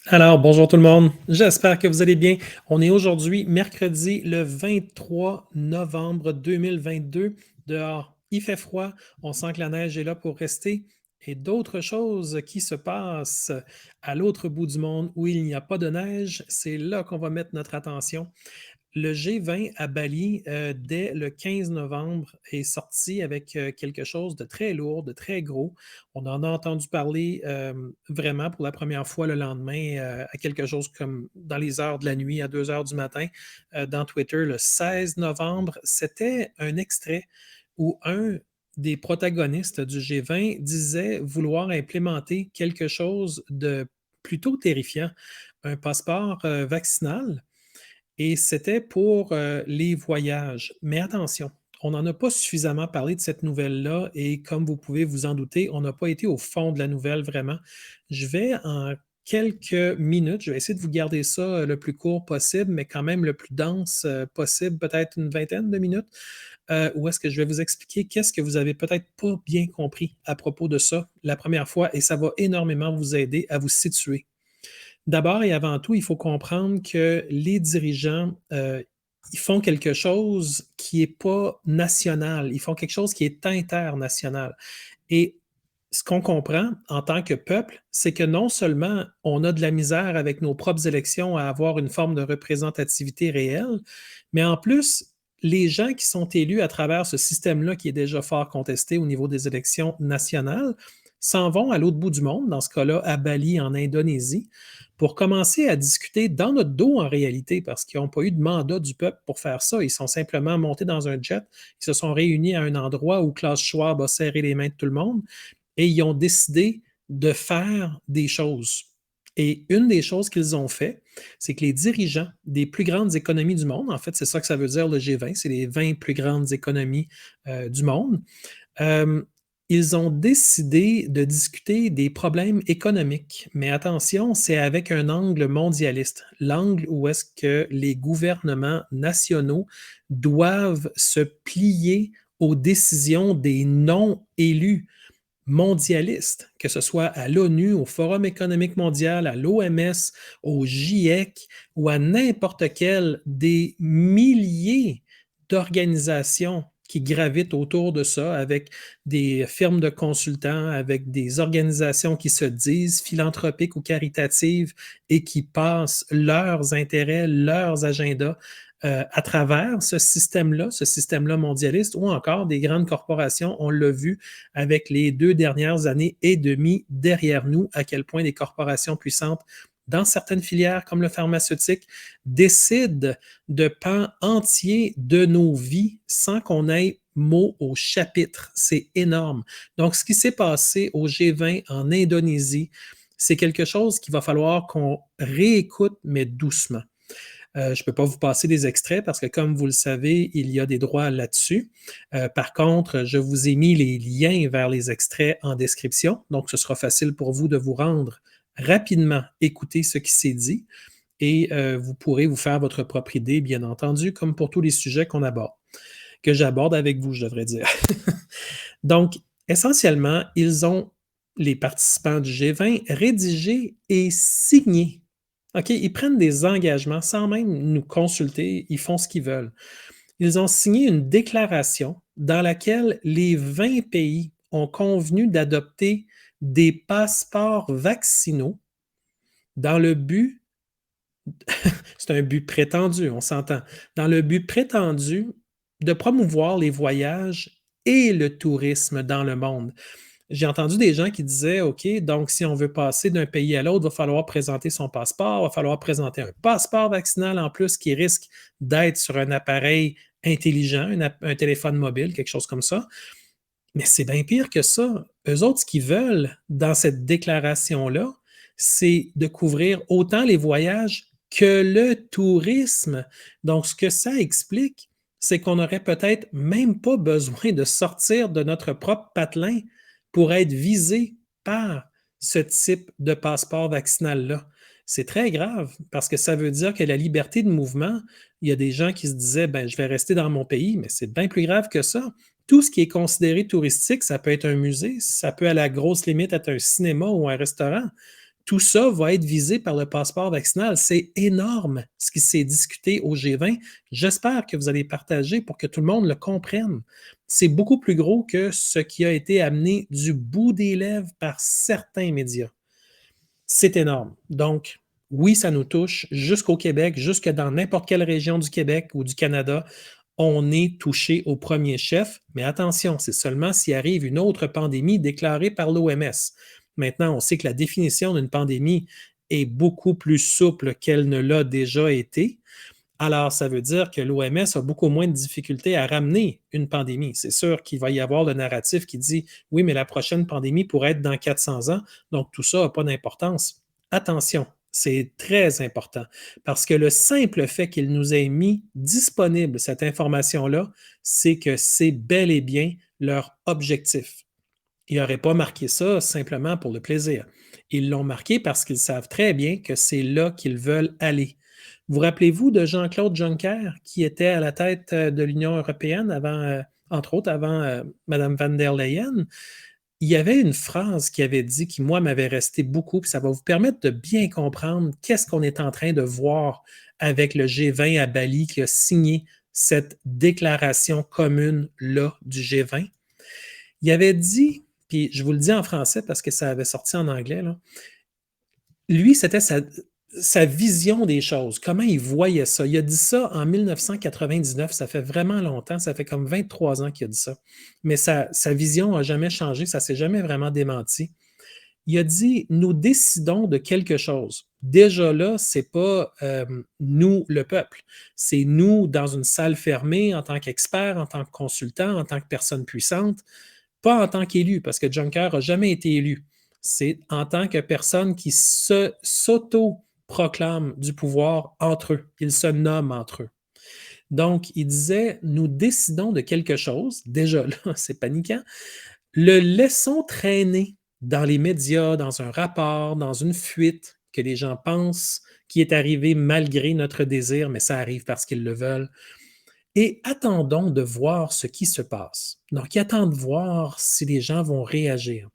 Alors, bonjour tout le monde. J'espère que vous allez bien. On est aujourd'hui mercredi le 23 novembre 2022. Dehors, il fait froid. On sent que la neige est là pour rester. Et d'autres choses qui se passent à l'autre bout du monde où il n'y a pas de neige, c'est là qu'on va mettre notre attention. Le G20 à Bali, dès le 15 novembre, est sorti avec quelque chose de très lourd, de très gros. On en a entendu parler vraiment pour la première fois le lendemain, à quelque chose comme dans les heures de la nuit, à 2 heures du matin, dans Twitter, le 16 novembre. C'était un extrait où un des protagonistes du G20 disait vouloir implémenter quelque chose de plutôt terrifiant, un passeport vaccinal et c'était pour, les voyages. Mais attention, on n'en a pas suffisamment parlé de cette nouvelle-là et comme vous pouvez vous en douter, on n'a pas été au fond de la nouvelle vraiment. Je vais en quelques minutes, je vais essayer de vous garder ça, le plus court possible, mais quand même le plus dense, possible, peut-être une vingtaine de minutes, où est-ce que je vais vous expliquer qu'est-ce que vous avez peut-être pas bien compris à propos de ça la première fois et ça va énormément vous aider à vous situer. D'abord et avant tout, il faut comprendre que les dirigeants, ils font quelque chose qui est pas national, ils font quelque chose qui est international et ce qu'on comprend en tant que peuple, c'est que non seulement on a de la misère avec nos propres élections à avoir une forme de représentativité réelle, mais en plus, les gens qui sont élus à travers ce système-là qui est déjà fort contesté au niveau des élections nationales, s'en vont à l'autre bout du monde, dans ce cas-là à Bali, en Indonésie, pour commencer à discuter dans notre dos en réalité, parce qu'ils n'ont pas eu de mandat du peuple pour faire ça. Ils sont simplement montés dans un jet, ils se sont réunis à un endroit où Klaus Schwab a serré les mains de tout le monde et ils ont décidé de faire des choses. Et une des choses qu'ils ont fait, c'est que les dirigeants des plus grandes économies du monde, en fait, c'est ça que ça veut dire le G20, c'est les 20 plus grandes économies du monde, euh, ils ont décidé de discuter des problèmes économiques. Mais attention, c'est avec un angle mondialiste, l'angle où est-ce que les gouvernements nationaux doivent se plier aux décisions des non-élus mondialistes, que ce soit à l'ONU, au Forum économique mondial, à l'OMS, au GIEC ou à n'importe quel des milliers d'organisations qui gravitent autour de ça, avec des firmes de consultants, avec des organisations qui se disent philanthropiques ou caritatives et qui passent leurs intérêts, leurs agendas à travers ce système-là mondialiste, ou encore des grandes corporations. On l'a vu avec les 2 dernières années et demie derrière nous, à quel point des corporations puissantes dans certaines filières comme le pharmaceutique décident de pans entiers de nos vies sans qu'on ait mot au chapitre. C'est énorme. Donc, ce qui s'est passé au G20 en Indonésie, c'est quelque chose qu'il va falloir qu'on réécoute, mais doucement. Je ne peux pas vous passer des extraits parce que, comme vous le savez, il y a des droits là-dessus. Par contre, je vous ai mis les liens vers les extraits en description, donc ce sera facile pour vous de vous rendre rapidement, écouter ce qui s'est dit et vous pourrez vous faire votre propre idée, bien entendu, comme pour tous les sujets qu'on aborde, que j'aborde avec vous, je devrais dire. Donc, essentiellement, les participants du G20, rédigé et signé. OK, ils prennent des engagements sans même nous consulter, ils font ce qu'ils veulent. Ils ont signé une déclaration dans laquelle les 20 pays ont convenu d'adopter des passeports vaccinaux dans le but, c'est un but prétendu, on s'entend, dans le but prétendu de promouvoir les voyages et le tourisme dans le monde. J'ai entendu des gens qui disaient, OK, donc si on veut passer d'un pays à l'autre, il va falloir présenter son passeport, il va falloir présenter un passeport vaccinal en plus qui risque d'être sur un appareil intelligent, un téléphone mobile, quelque chose comme ça. Mais c'est bien pire que ça. Eux autres, ce qu'ils veulent dans cette déclaration-là, c'est de couvrir autant les voyages que le tourisme. Donc, ce que ça explique, c'est qu'on n'aurait peut-être même pas besoin de sortir de notre propre patelin pour être visé par ce type de passeport vaccinal-là. C'est très grave parce que ça veut dire que la liberté de mouvement, il y a des gens qui se disaient, ben, je vais rester dans mon pays, mais c'est bien plus grave que ça. Tout ce qui est considéré touristique, ça peut être un musée, ça peut à la grosse limite être un cinéma ou un restaurant. tout ça va être visé par le passeport vaccinal. C'est énorme ce qui s'est discuté au G20. J'espère que vous allez partager pour que tout le monde le comprenne. C'est beaucoup plus gros que ce qui a été amené du bout des lèvres par certains médias. C'est énorme. Donc, oui, ça nous touche jusqu'au Québec, jusque dans n'importe quelle région du Québec ou du Canada. On est touché au premier chef, mais attention, c'est seulement s'il arrive une autre pandémie déclarée par l'OMS. Maintenant, on sait que la définition d'une pandémie est beaucoup plus souple qu'elle ne l'a déjà été. Alors, ça veut dire que l'OMS a beaucoup moins de difficultés à ramener une pandémie. C'est sûr qu'il va y avoir le narratif qui dit oui, mais la prochaine pandémie pourrait être dans 400 ans, donc tout ça n'a pas d'importance. Attention, c'est très important parce que le simple fait qu'il nous ait mis disponible cette information-là, c'est que c'est bel et bien leur objectif. Ils n'auraient pas marqué ça simplement pour le plaisir. Ils l'ont marqué parce qu'ils savent très bien que c'est là qu'ils veulent aller. Vous rappelez-vous de Jean-Claude Juncker qui était à la tête de l'Union européenne avant, entre autres, avant Mme van der Leyen? Il y avait une phrase qui avait dit, qui moi m'avait resté beaucoup, puis ça va vous permettre de bien comprendre qu'est-ce qu'on est en train de voir avec le G20 à Bali qui a signé cette déclaration commune-là du G20. Il avait dit, puis je vous le dis en français parce que ça avait sorti en anglais, là, lui, c'était sa vision des choses, comment il voyait ça. Il a dit ça en 1999, ça fait vraiment longtemps, ça fait comme 23 ans qu'il a dit ça. Mais sa vision n'a jamais changé, ça ne s'est jamais vraiment démenti. Il a dit, nous décidons de quelque chose. Déjà là, ce n'est pas nous, le peuple. C'est nous dans une salle fermée en tant qu'experts, en tant que consultants, en tant que personnes puissantes, pas en tant qu'élu, parce que Juncker n'a jamais été élu. C'est en tant que personne qui s'auto-proclame du pouvoir entre eux. Ils se nomment entre eux. Donc, il disait, nous décidons de quelque chose. Déjà là, c'est paniquant. Le laissons traîner dans les médias, dans un rapport, dans une fuite que les gens pensent qui est arrivé malgré notre désir, mais ça arrive parce qu'ils le veulent. Et attendons de voir ce qui se passe. Donc, il attend de voir si les gens vont réagir.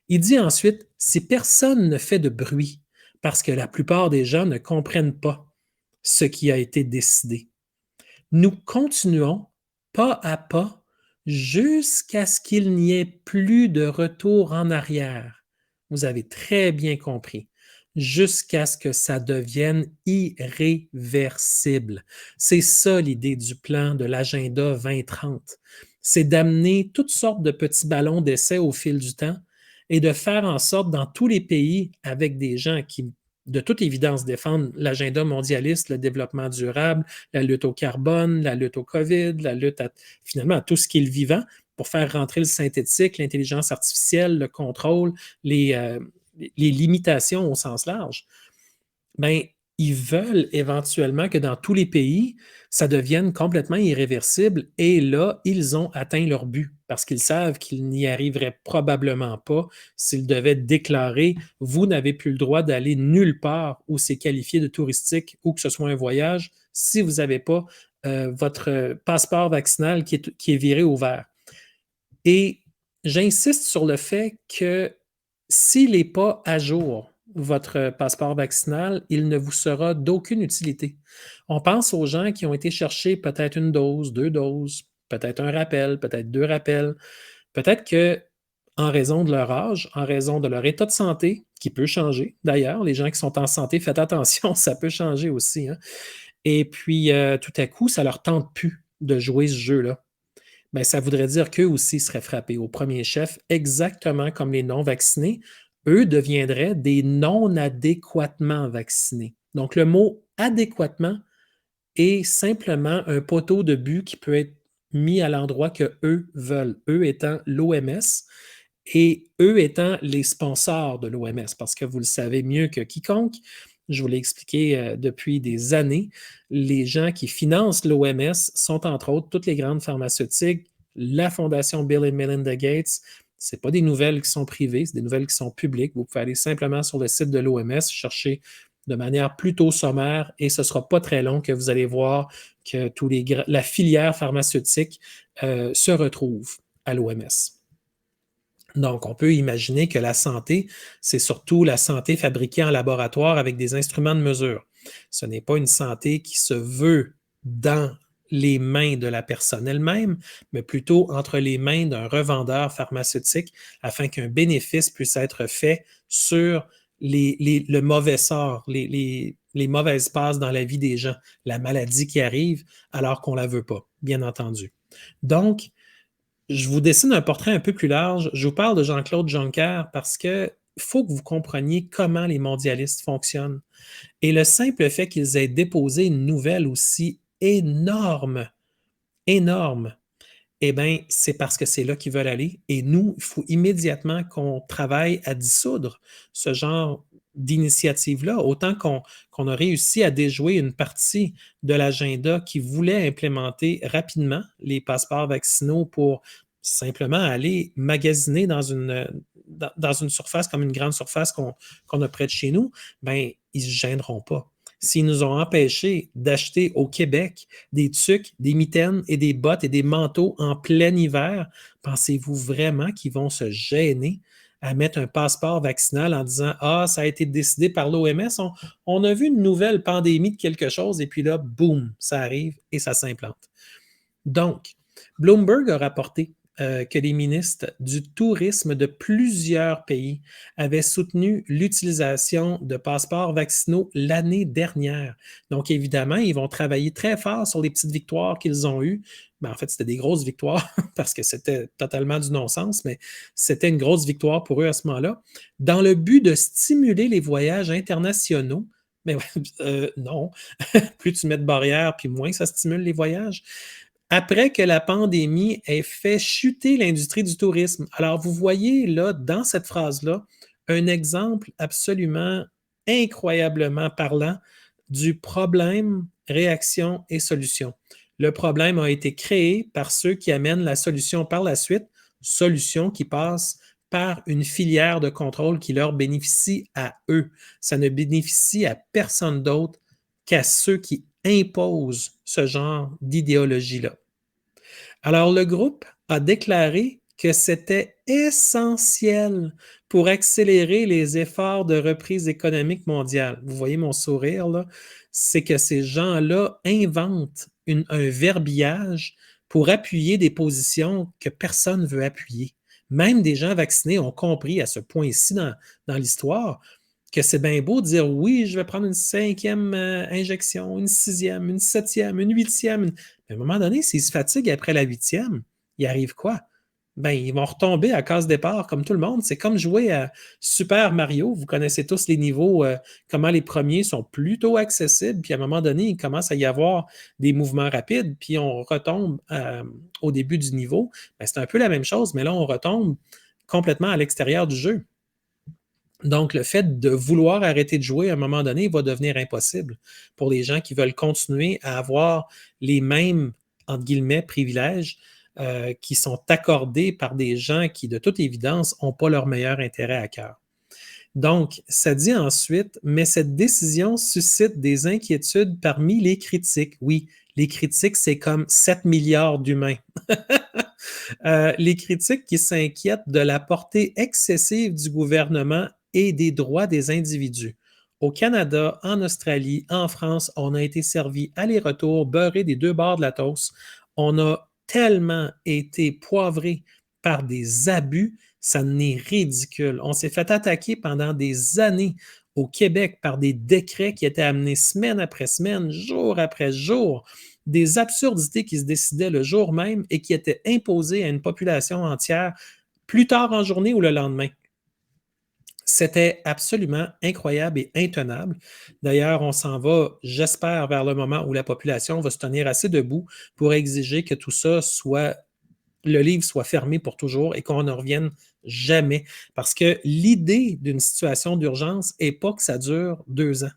Il dit ensuite, si personne ne fait de bruit, parce que la plupart des gens ne comprennent pas ce qui a été décidé, nous continuons pas à pas jusqu'à ce qu'il n'y ait plus de retour en arrière. Vous avez très bien compris. Jusqu'à ce que ça devienne irréversible. C'est ça l'idée du plan de l'agenda 2030. C'est d'amener toutes sortes de petits ballons d'essai au fil du temps et de faire en sorte dans tous les pays avec des gens qui, de toute évidence, défendent l'agenda mondialiste, le développement durable, la lutte au carbone, la lutte au COVID, la lutte finalement à tout ce qui est le vivant pour faire rentrer le synthétique, l'intelligence artificielle, le contrôle, les limitations au sens large, bien, ils veulent éventuellement que dans tous les pays, ça devienne complètement irréversible et là, ils ont atteint leur but parce qu'ils savent qu'ils n'y arriveraient probablement pas s'ils devaient déclarer « vous n'avez plus le droit d'aller nulle part où c'est qualifié de touristique ou que ce soit un voyage si vous n'avez pas votre passeport vaccinal qui est viré au vert ». Et j'insiste sur le fait que s'il n'est pas à jour, votre passeport vaccinal, il ne vous sera d'aucune utilité. On pense aux gens qui ont été chercher peut-être une dose, 2 doses, peut-être un rappel, peut-être 2 rappels. Peut-être que en raison de leur âge, en raison de leur état de santé, qui peut changer d'ailleurs, les gens qui sont en santé, faites attention, ça peut changer aussi, hein. Et puis, tout à coup, ça ne leur tente plus de jouer ce jeu-là. Bien, ça voudrait dire qu'eux aussi seraient frappés au premier chef, exactement comme les non-vaccinés. Eux deviendraient des non-adéquatement vaccinés. Donc, le mot adéquatement est simplement un poteau de but qui peut être mis à l'endroit que eux veulent, eux étant l'OMS et eux étant les sponsors de l'OMS, parce que vous le savez mieux que quiconque, je vous l'ai expliqué depuis des années, les gens qui financent l'OMS sont entre autres toutes les grandes pharmaceutiques, la fondation Bill et Melinda Gates. Ce pas des nouvelles qui sont privées, c'est des nouvelles qui sont publiques. Vous pouvez aller simplement sur le site de l'OMS, chercher de manière plutôt sommaire et ce ne sera pas très long que vous allez voir que la filière pharmaceutique se retrouve à l'OMS. Donc, on peut imaginer que la santé, c'est surtout la santé fabriquée en laboratoire avec des instruments de mesure. Ce n'est pas une santé qui se veut dans les mains de la personne elle-même, mais plutôt entre les mains d'un revendeur pharmaceutique afin qu'un bénéfice puisse être fait sur le mauvais sort, les mauvaises passes dans la vie des gens, la maladie qui arrive alors qu'on ne la veut pas, bien entendu. Donc, je vous dessine un portrait un peu plus large. Je vous parle de Jean-Claude Juncker parce que faut que vous compreniez comment les mondialistes fonctionnent. Et le simple fait qu'ils aient déposé une nouvelle aussi énorme, énorme, eh bien, c'est parce que c'est là qu'ils veulent aller. Et nous, il faut immédiatement qu'on travaille à dissoudre ce genre d'initiative-là, autant qu'on a réussi à déjouer une partie de l'agenda qui voulait implémenter rapidement les passeports vaccinaux pour simplement aller magasiner dans une surface comme une grande surface qu'on a près de chez nous, ben, ils ne se gêneront pas. S'ils nous ont empêchés d'acheter au Québec des tucs, des mitaines et des bottes et des manteaux en plein hiver, pensez-vous vraiment qu'ils vont se gêner à mettre un passeport vaccinal en disant ah, ça a été décidé par l'OMS, on a vu une nouvelle pandémie de quelque chose et puis là, boum, ça arrive et ça s'implante. Donc, Bloomberg a rapporté que les ministres du tourisme de plusieurs pays avaient soutenu l'utilisation de passeports vaccinaux l'année dernière. Donc, évidemment, ils vont travailler très fort sur les petites victoires qu'ils ont eues. Mais en fait, c'était des grosses victoires parce que c'était totalement du non-sens, mais c'était une grosse victoire pour eux à ce moment-là, dans le but de stimuler les voyages internationaux. Mais non, plus tu mets de barrières, puis moins ça stimule les voyages après que la pandémie ait fait chuter l'industrie du tourisme. Alors, vous voyez là, dans cette phrase-là, un exemple absolument incroyablement parlant du problème, réaction et solution. Le problème a été créé par ceux qui amènent la solution par la suite, solution qui passe par une filière de contrôle qui leur bénéficie à eux. Ça ne bénéficie à personne d'autre qu'à ceux qui imposent ce genre d'idéologie-là. Alors, le groupe a déclaré que c'était essentiel pour accélérer les efforts de reprise économique mondiale. Vous voyez mon sourire, là? C'est que ces gens-là inventent un verbiage pour appuyer des positions que personne ne veut appuyer. Même des gens vaccinés ont compris à ce point-ci dans l'histoire que c'est bien beau de dire oui, je vais prendre une cinquième injection, une sixième, une septième, une huitième. Mais à un moment donné, s'ils se fatiguent après la huitième, il arrive quoi? Ben, ils vont retomber à case départ comme tout le monde. C'est comme jouer à Super Mario. Vous connaissez tous les niveaux, comment les premiers sont plutôt accessibles, puis à un moment donné, il commence à y avoir des mouvements rapides, puis on retombe au début du niveau. Ben, c'est un peu la même chose, mais là, on retombe complètement à l'extérieur du jeu. Donc, le fait de vouloir arrêter de jouer à un moment donné va devenir impossible pour les gens qui veulent continuer à avoir les mêmes, entre guillemets, privilèges qui sont accordés par des gens qui, de toute évidence, n'ont pas leur meilleur intérêt à cœur. Donc, ça dit ensuite, mais cette décision suscite des inquiétudes parmi les critiques. Oui, les critiques, c'est comme 7 milliards d'humains. Les critiques qui s'inquiètent de la portée excessive du gouvernement et des droits des individus. Au Canada, en Australie, en France, on a été servi aller-retour, beurré des deux bords de la toast. On a tellement été poivré par des abus, ça n'est ridicule. On s'est fait attaquer pendant des années au Québec par des décrets qui étaient amenés semaine après semaine, jour après jour, des absurdités qui se décidaient le jour même et qui étaient imposées à une population entière plus tard en journée ou le lendemain. C'était absolument incroyable et intenable. D'ailleurs, on s'en va, j'espère, vers le moment où la population va se tenir assez debout pour exiger que tout ça soit, le livre soit fermé pour toujours et qu'on ne revienne jamais. Parce que l'idée d'une situation d'urgence n'est pas que ça dure 2 ans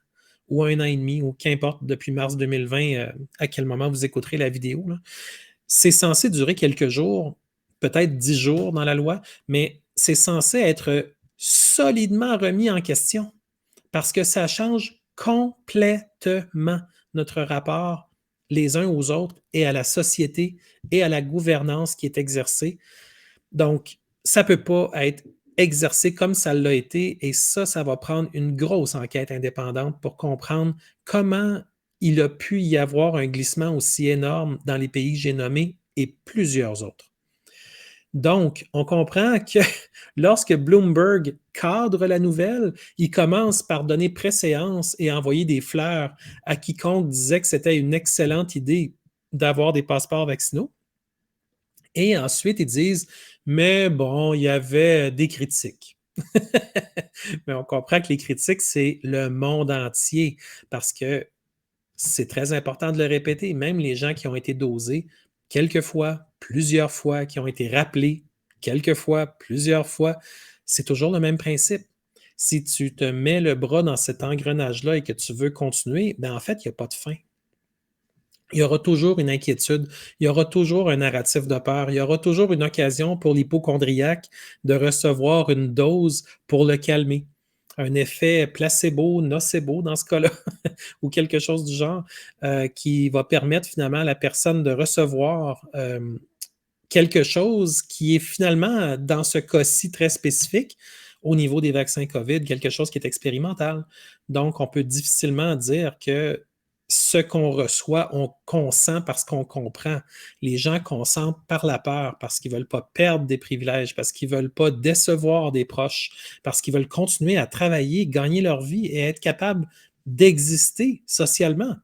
ou 1 an et demi, ou qu'importe, depuis mars 2020, à quel moment vous écouterez la vidéo. Là. C'est censé durer quelques jours, peut-être 10 jours dans la loi, mais c'est censé être solidement remis en question parce que ça change complètement notre rapport les uns aux autres et à la société et à la gouvernance qui est exercée. Donc, ça ne peut pas être exercé comme ça l'a été et ça va prendre une grosse enquête indépendante pour comprendre comment il a pu y avoir un glissement aussi énorme dans les pays que j'ai nommés et plusieurs autres. Donc, on comprend que lorsque Bloomberg cadre la nouvelle, il commence par donner préséance et envoyer des fleurs à quiconque disait que c'était une excellente idée d'avoir des passeports vaccinaux. Et ensuite, ils disent, mais bon, il y avait des critiques. Mais on comprend que les critiques, c'est le monde entier parce que c'est très important de le répéter. Même les gens qui ont été dosés quelques fois, plusieurs fois, qui ont été rappelés quelques fois, plusieurs fois, c'est toujours le même principe. Si tu te mets le bras dans cet engrenage-là et que tu veux continuer, ben en fait, il n'y a pas de fin. Il y aura toujours une inquiétude, il y aura toujours un narratif de peur, il y aura toujours une occasion pour l'hypochondriaque de recevoir une dose pour le calmer. Un effet placebo, nocebo dans ce cas-là, ou quelque chose du genre, qui va permettre finalement à la personne de recevoir quelque chose qui est finalement, dans ce cas-ci très spécifique, au niveau des vaccins COVID, quelque chose qui est expérimental. Donc, on peut difficilement dire que ce qu'on reçoit, on consent parce qu'on comprend. Les gens consentent par la peur, parce qu'ils ne veulent pas perdre des privilèges, parce qu'ils ne veulent pas décevoir des proches, parce qu'ils veulent continuer à travailler, gagner leur vie et être capables d'exister socialement.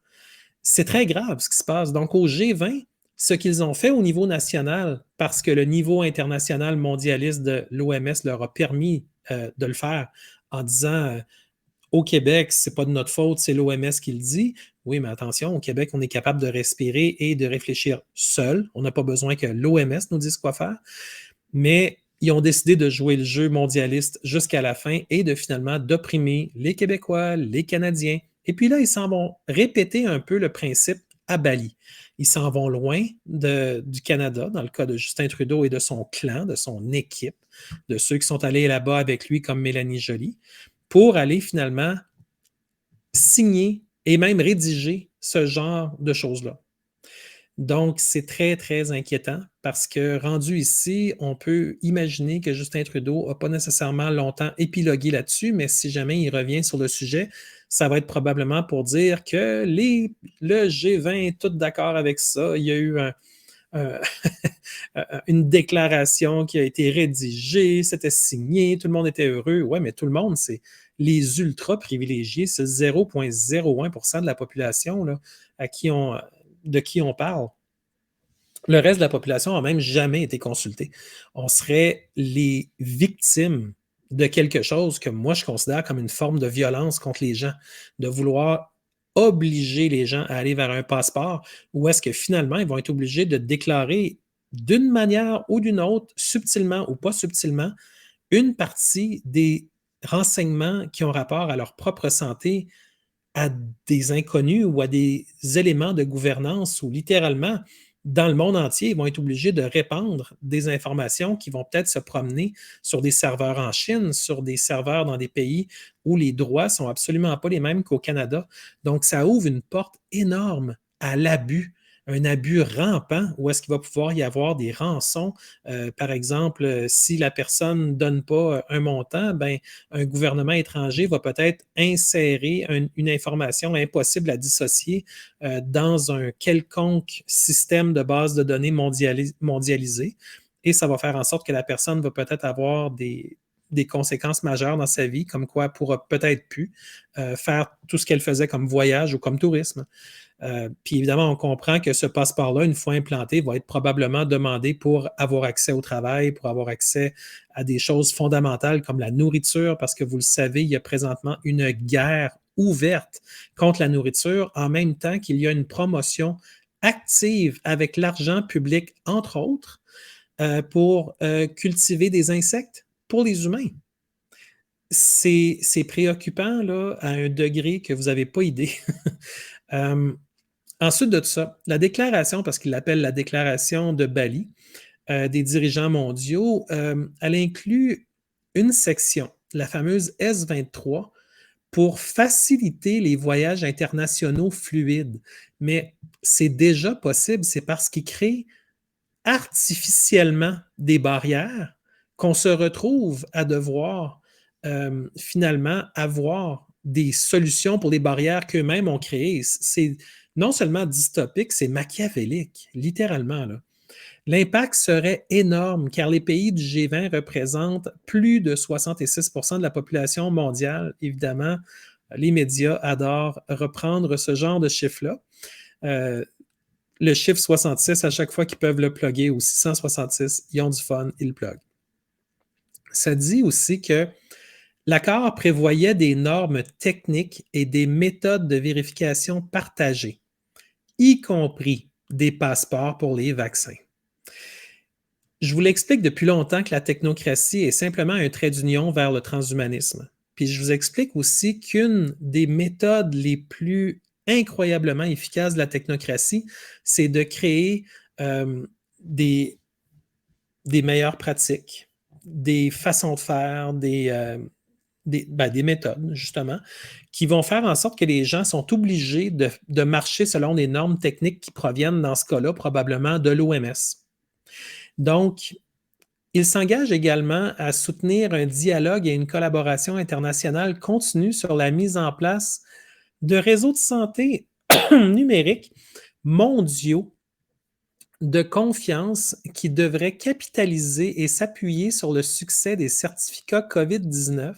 C'est très grave ce qui se passe. Donc, au G20, ce qu'ils ont fait au niveau national, parce que le niveau international mondialiste de l'OMS leur a permis de le faire en disant au Québec, c'est pas de notre faute, c'est l'OMS qui le dit. Oui, mais attention, au Québec, on est capable de respirer et de réfléchir seul. On n'a pas besoin que l'OMS nous dise quoi faire. Mais ils ont décidé de jouer le jeu mondialiste jusqu'à la fin et de finalement d'opprimer les Québécois, les Canadiens. Et puis là, ils s'en vont répéter un peu le principe à Bali. Ils s'en vont loin du Canada, dans le cas de Justin Trudeau et de son clan, de son équipe, de ceux qui sont allés là-bas avec lui comme Mélanie Joly, pour aller finalement signer et même rédiger ce genre de choses-là. Donc, c'est très, très inquiétant parce que rendu ici, on peut imaginer que Justin Trudeau n'a pas nécessairement longtemps épilogué là-dessus, mais si jamais il revient sur le sujet, ça va être probablement pour dire que le G20 est tout d'accord avec ça. Il y a eu une déclaration qui a été rédigée, c'était signé, tout le monde était heureux. Oui, mais tout le monde, c'est les ultra privilégiés, c'est 0,01% de la population là, de qui on parle. Le reste de la population n'a même jamais été consulté. On serait les victimes de quelque chose que moi je considère comme une forme de violence contre les gens, de vouloir obliger les gens à aller vers un passeport, ou est-ce que finalement ils vont être obligés de déclarer d'une manière ou d'une autre, subtilement ou pas subtilement, une partie des renseignements qui ont rapport à leur propre santé à des inconnus ou à des éléments de gouvernance où littéralement, dans le monde entier, ils vont être obligés de répandre des informations qui vont peut-être se promener sur des serveurs en Chine, sur des serveurs dans des pays où les droits ne sont absolument pas les mêmes qu'au Canada. Donc, ça ouvre une porte énorme à l'abus, un abus rampant où est-ce qu'il va pouvoir y avoir des rançons. Par exemple, si la personne ne donne pas un montant, ben, un gouvernement étranger va peut-être insérer une information impossible à dissocier dans un quelconque système de base de données mondialisé. Et ça va faire en sorte que la personne va peut-être avoir des conséquences majeures dans sa vie, comme quoi elle pourra peut-être plus faire tout ce qu'elle faisait comme voyage ou comme tourisme. Puis évidemment, on comprend que ce passeport-là, une fois implanté, va être probablement demandé pour avoir accès au travail, pour avoir accès à des choses fondamentales comme la nourriture, parce que vous le savez, il y a présentement une guerre ouverte contre la nourriture, en même temps qu'il y a une promotion active avec l'argent public, entre autres, pour cultiver des insectes pour les humains. C'est préoccupant là, à un degré que vous n'avez pas idée. Ensuite de ça, la déclaration, parce qu'il l'appelle la déclaration de Bali des dirigeants mondiaux, elle inclut une section, la fameuse S23, pour faciliter les voyages internationaux fluides. Mais c'est déjà possible, c'est parce qu'ils créent artificiellement des barrières qu'on se retrouve à devoir finalement avoir des solutions pour les barrières qu'eux-mêmes ont créées. C'est non seulement dystopique, c'est machiavélique, littéralement, là. L'impact serait énorme car les pays du G20 représentent plus de 66% de la population mondiale. Évidemment, les médias adorent reprendre ce genre de chiffre-là. Le chiffre 66, à chaque fois qu'ils peuvent le plugger, ou 666, ils ont du fun, ils le pluguent. Ça dit aussi que l'accord prévoyait des normes techniques et des méthodes de vérification partagées, y compris des passeports pour les vaccins. Je vous l'explique depuis longtemps que la technocratie est simplement un trait d'union vers le transhumanisme. Puis je vous explique aussi qu'une des méthodes les plus incroyablement efficaces de la technocratie, c'est de créer des meilleures pratiques, des façons de faire, des méthodes, justement, qui vont faire en sorte que les gens sont obligés de marcher selon des normes techniques qui proviennent, dans ce cas-là, probablement de l'OMS. Donc, il s'engage également à soutenir un dialogue et une collaboration internationale continue sur la mise en place de réseaux de santé numériques mondiaux de confiance qui devraient capitaliser et s'appuyer sur le succès des certificats COVID-19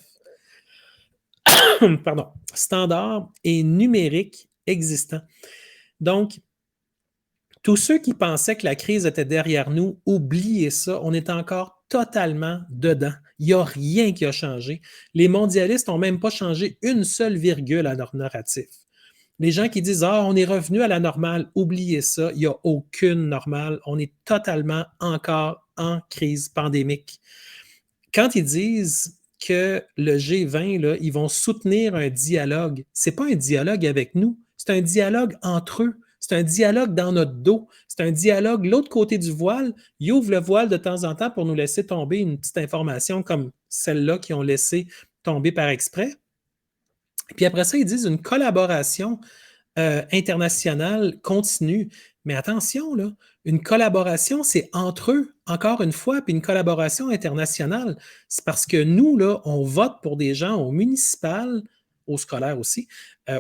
standards et numériques existants. Donc, tous ceux qui pensaient que la crise était derrière nous, oubliez ça, on est encore totalement dedans. Il n'y a rien qui a changé. Les mondialistes n'ont même pas changé une seule virgule à leur narratif. Les gens qui disent « Ah, on est revenu à la normale », oubliez ça, il n'y a aucune normale. On est totalement encore en crise pandémique. Quand ils disent que le G20, là, ils vont soutenir un dialogue, ce n'est pas un dialogue avec nous, c'est un dialogue entre eux. C'est un dialogue dans notre dos. C'est un dialogue l'autre côté du voile. Ils ouvrent le voile de temps en temps pour nous laisser tomber une petite information comme celle-là qu'ils ont laissé tomber par exprès. Puis après ça, ils disent une collaboration internationale continue. Mais attention, là, une collaboration, c'est entre eux, encore une fois, puis une collaboration internationale. C'est parce que nous, là, on vote pour des gens au municipal, au scolaire aussi,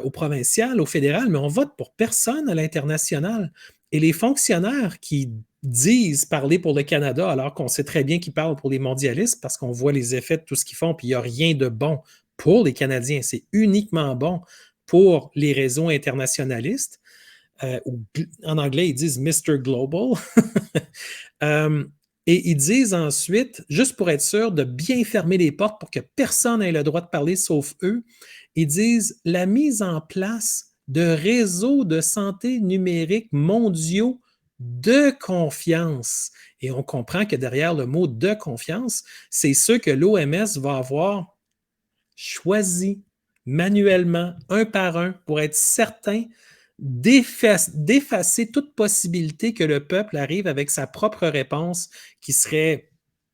au provincial, au fédéral, mais on vote pour personne à l'international. Et les fonctionnaires qui disent parler pour le Canada, alors qu'on sait très bien qu'ils parlent pour les mondialistes, parce qu'on voit les effets de tout ce qu'ils font, puis il n'y a rien de bon pour les Canadiens. C'est uniquement bon pour les réseaux internationalistes. En anglais, ils disent Mr. Global. Et ils disent ensuite, juste pour être sûr de bien fermer les portes pour que personne n'ait le droit de parler sauf eux, ils disent la mise en place de réseaux de santé numérique mondiaux de confiance. Et on comprend que derrière le mot de confiance, c'est ceux que l'OMS va avoir choisis manuellement, un par un, pour être certain d'effacer toute possibilité que le peuple arrive avec sa propre réponse qui serait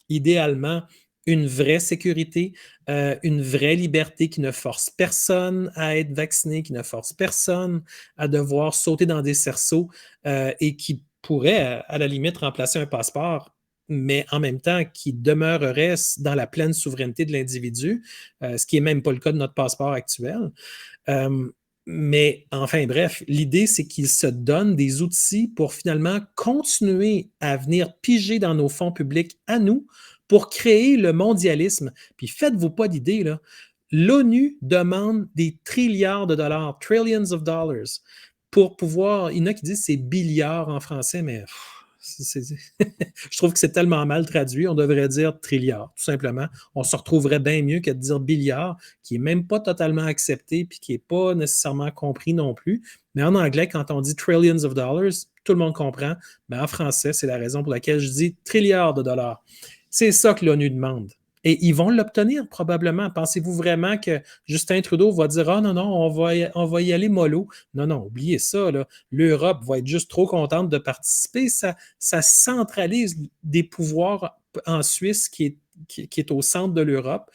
idéalement une vraie sécurité, une vraie liberté qui ne force personne à être vacciné, qui ne force personne à devoir sauter dans des cerceaux et qui pourrait, à la limite, remplacer un passeport, mais en même temps qui demeurerait dans la pleine souveraineté de l'individu, ce qui n'est même pas le cas de notre passeport actuel. Mais enfin bref, l'idée, c'est qu'ils se donnent des outils pour finalement continuer à venir piger dans nos fonds publics à nous pour créer le mondialisme. Puis faites-vous pas d'idée, là. L'ONU demande des trilliards de dollars, trillions of dollars, pour pouvoir, il y en a qui disent c'est billiards en français, mais je trouve que c'est tellement mal traduit, on devrait dire trilliard, tout simplement. On se retrouverait bien mieux que de dire billiard, qui n'est même pas totalement accepté puis qui n'est pas nécessairement compris non plus. Mais en anglais, quand on dit trillions of dollars, tout le monde comprend. Mais en français, c'est la raison pour laquelle je dis trilliards de dollars. C'est ça que l'ONU demande. Et ils vont l'obtenir probablement. Pensez-vous vraiment que Justin Trudeau va dire « Ah non, non, on va y aller mollo ». Non, non, oubliez ça. L'Europe va être juste trop contente de participer. Ça centralise des pouvoirs en Suisse qui est au centre de l'Europe,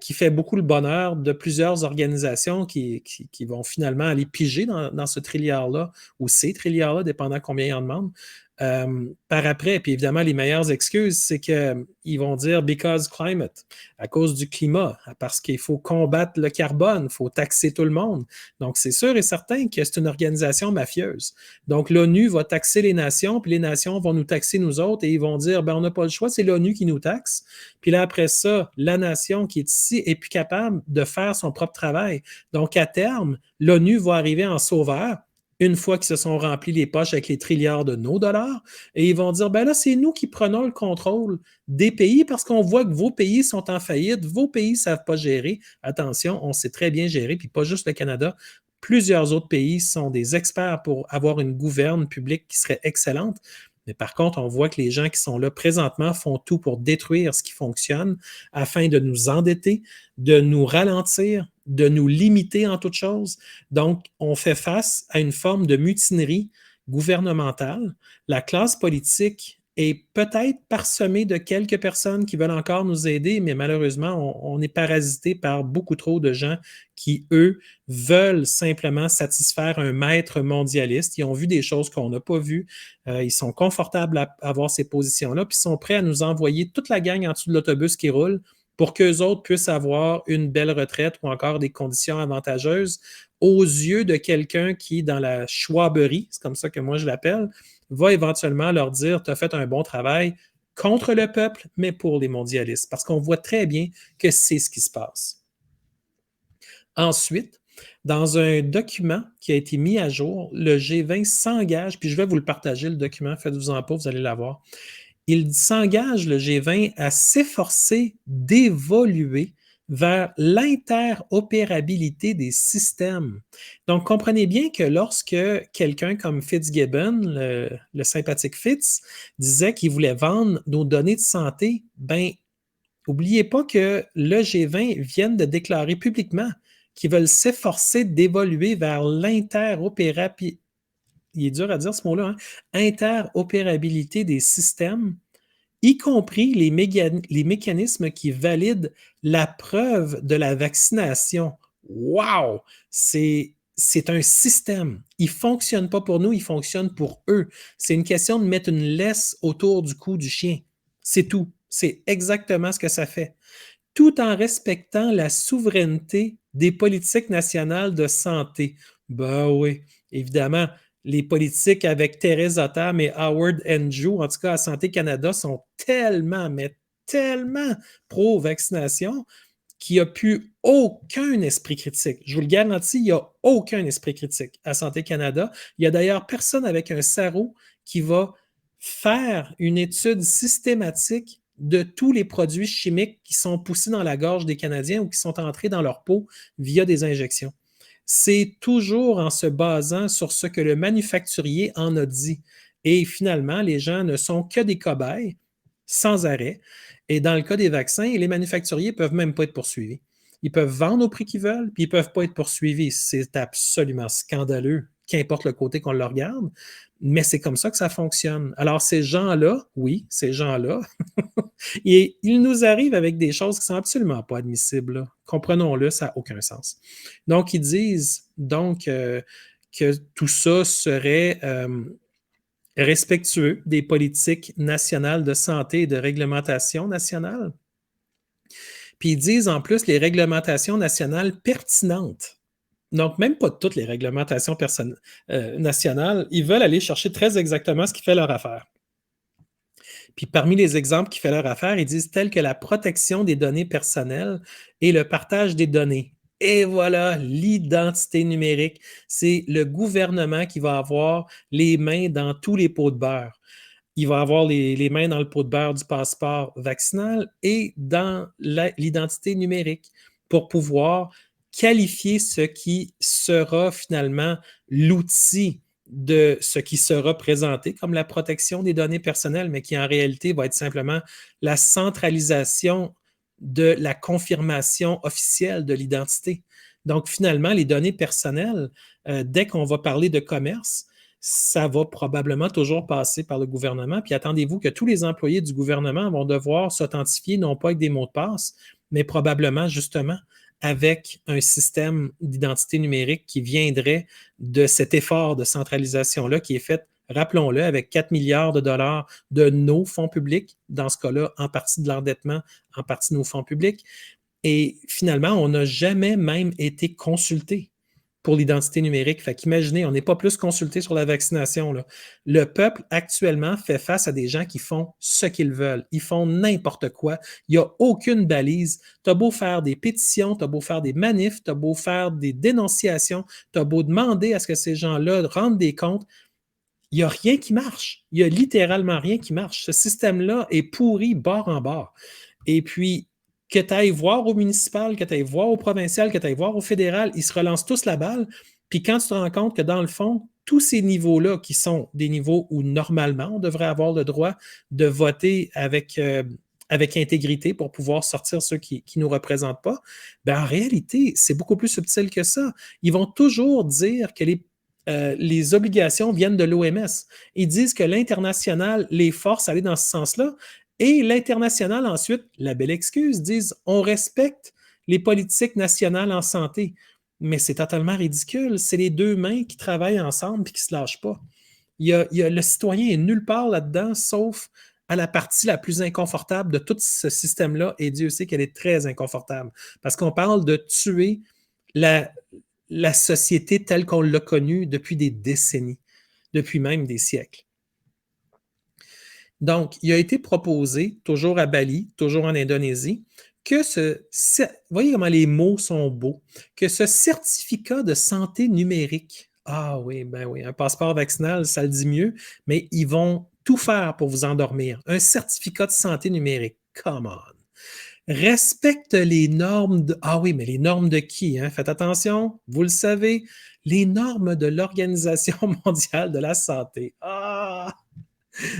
qui fait beaucoup le bonheur de plusieurs organisations qui vont finalement aller piger dans ce trilliard-là, ou ces trilliards-là, dépendant combien ils en demandent. par après. Puis évidemment, les meilleures excuses, c'est qu'ils vont dire because climate, à cause du climat, parce qu'il faut combattre le carbone, il faut taxer tout le monde. Donc, c'est sûr et certain que c'est une organisation mafieuse. Donc, l'ONU va taxer les nations, puis les nations vont nous taxer nous autres et ils vont dire, ben, on n'a pas le choix, c'est l'ONU qui nous taxe. Puis là, après ça, la nation qui est ici est plus capable de faire son propre travail. Donc, à terme, l'ONU va arriver en sauveur une fois qu'ils se sont remplis les poches avec les trilliards de nos dollars, et ils vont dire, ben là, c'est nous qui prenons le contrôle des pays parce qu'on voit que vos pays sont en faillite, vos pays ne savent pas gérer. Attention, on sait très bien gérer, puis pas juste le Canada. Plusieurs autres pays sont des experts pour avoir une gouverne publique qui serait excellente. Mais par contre, on voit que les gens qui sont là présentement font tout pour détruire ce qui fonctionne afin de nous endetter, de nous ralentir, de nous limiter en toute chose. Donc, on fait face à une forme de mutinerie gouvernementale. La classe politique est peut-être parsemée de quelques personnes qui veulent encore nous aider, mais malheureusement, on est parasité par beaucoup trop de gens qui, eux, veulent simplement satisfaire un maître mondialiste. Ils ont vu des choses qu'on n'a pas vues. Ils sont confortables à avoir ces positions-là, puis ils sont prêts à nous envoyer toute la gang en dessous de l'autobus qui roule pour qu'eux autres puissent avoir une belle retraite ou encore des conditions avantageuses aux yeux de quelqu'un qui, dans la chouaberie, c'est comme ça que moi je l'appelle, va éventuellement leur dire « tu as fait un bon travail contre le peuple, mais pour les mondialistes ». Parce qu'on voit très bien que c'est ce qui se passe. Ensuite, dans un document qui a été mis à jour, le G20 s'engage, puis je vais vous le partager, le document, faites-vous-en pas, vous allez l'avoir. Il s'engage, le G20, à s'efforcer d'évoluer vers l'interopérabilité des systèmes. Donc, comprenez bien que lorsque quelqu'un comme Fitzgibbon, le sympathique Fitz, disait qu'il voulait vendre nos données de santé, ben, n'oubliez pas que le G20 vient de déclarer publiquement qu'ils veulent s'efforcer d'évoluer vers l'interopérabilité. Il est dur à dire ce mot-là, hein? Interopérabilité des systèmes, y compris les mécanismes qui valident la preuve de la vaccination. Wow! C'est un système. Il ne fonctionne pas pour nous, il fonctionne pour eux. C'est une question de mettre une laisse autour du cou du chien. C'est tout. C'est exactement ce que ça fait. Tout en respectant la souveraineté des politiques nationales de santé. Ben oui, évidemment, les politiques avec Theresa Tam et Howard Andrew, en tout cas à Santé Canada, sont tellement, mais tellement pro-vaccination qu'il n'y a plus aucun esprit critique. Je vous le garantis, il n'y a aucun esprit critique à Santé Canada. Il n'y a d'ailleurs personne avec un sarrau qui va faire une étude systématique de tous les produits chimiques qui sont poussés dans la gorge des Canadiens ou qui sont entrés dans leur peau via des injections. C'est toujours en se basant sur ce que le manufacturier en a dit. Et finalement, les gens ne sont que des cobayes sans arrêt. Et dans le cas des vaccins, les manufacturiers ne peuvent même pas être poursuivis. Ils peuvent vendre au prix qu'ils veulent, puis ils ne peuvent pas être poursuivis. C'est absolument scandaleux, qu'importe le côté qu'on le regarde, mais c'est comme ça que ça fonctionne. Alors, ces gens-là, oui, ces gens-là, et ils nous arrivent avec des choses qui ne sont absolument pas admissibles. Là. Comprenons-le, ça n'a aucun sens. Donc, ils disent donc que tout ça serait respectueux des politiques nationales de santé et de réglementation nationale. Puis ils disent en plus les réglementations nationales pertinentes. Donc, même pas toutes les réglementations nationales, ils veulent aller chercher très exactement ce qui fait leur affaire. Puis parmi les exemples qui fait leur affaire, ils disent tels que la protection des données personnelles et le partage des données. Et voilà, l'identité numérique. C'est le gouvernement qui va avoir les mains dans tous les pots de beurre. Il va avoir les mains dans le pot de beurre du passeport vaccinal et dans l'identité numérique pour pouvoir qualifier ce qui sera finalement l'outil de ce qui sera présenté comme la protection des données personnelles, mais qui en réalité va être simplement la centralisation de la confirmation officielle de l'identité. Donc, finalement, les données personnelles, dès qu'on va parler de commerce, ça va probablement toujours passer par le gouvernement. Puis attendez-vous que tous les employés du gouvernement vont devoir s'authentifier, non pas avec des mots de passe, mais probablement justement avec un système d'identité numérique qui viendrait de cet effort de centralisation-là qui est fait rappelons-le, avec 4 milliards de dollars de nos fonds publics, dans ce cas-là, en partie de l'endettement, en partie de nos fonds publics. Et finalement, on n'a jamais même été consulté pour l'identité numérique. Fait qu'imaginez, on n'est pas plus consulté sur la vaccination, là. Le peuple, actuellement, fait face à des gens qui font ce qu'ils veulent. Ils font n'importe quoi. Il n'y a aucune balise. Tu as beau faire des pétitions, tu as beau faire des manifs, tu as beau faire des dénonciations, tu as beau demander à ce que ces gens-là rendent des comptes. Il n'y a rien qui marche. Il n'y a littéralement rien qui marche. Ce système-là est pourri bord en bord. Et puis, que tu ailles voir au municipal, que tu ailles voir au provincial, que tu ailles voir au fédéral, ils se relancent tous la balle. Puis quand tu te rends compte que dans le fond, tous ces niveaux-là, qui sont des niveaux où normalement on devrait avoir le droit de voter avec intégrité pour pouvoir sortir ceux qui ne nous représentent pas, ben en réalité, c'est beaucoup plus subtil que ça. Ils vont toujours dire que les obligations viennent de l'OMS. Ils disent que l'international les force à aller dans ce sens-là. Et l'international, ensuite, la belle excuse, disent on respecte les politiques nationales en santé. Mais c'est totalement ridicule. C'est les deux mains qui travaillent ensemble et qui ne se lâchent pas. Le citoyen est nulle part là-dedans, sauf à la partie la plus inconfortable de tout ce système-là. Et Dieu sait qu'elle est très inconfortable. Parce qu'on parle de tuer la société telle qu'on l'a connue depuis des décennies, depuis même des siècles. Donc, il a été proposé, toujours à Bali, toujours en Indonésie, que voyez comment les mots sont beaux, que ce certificat de santé numérique, ah oui, ben oui, un passeport vaccinal, ça le dit mieux, mais ils vont tout faire pour vous endormir. Un certificat de santé numérique, come on. Respecte les normes de... Ah oui, mais les normes de qui? Hein? Faites attention, vous le savez, les normes de l'Organisation mondiale de la santé. Ah!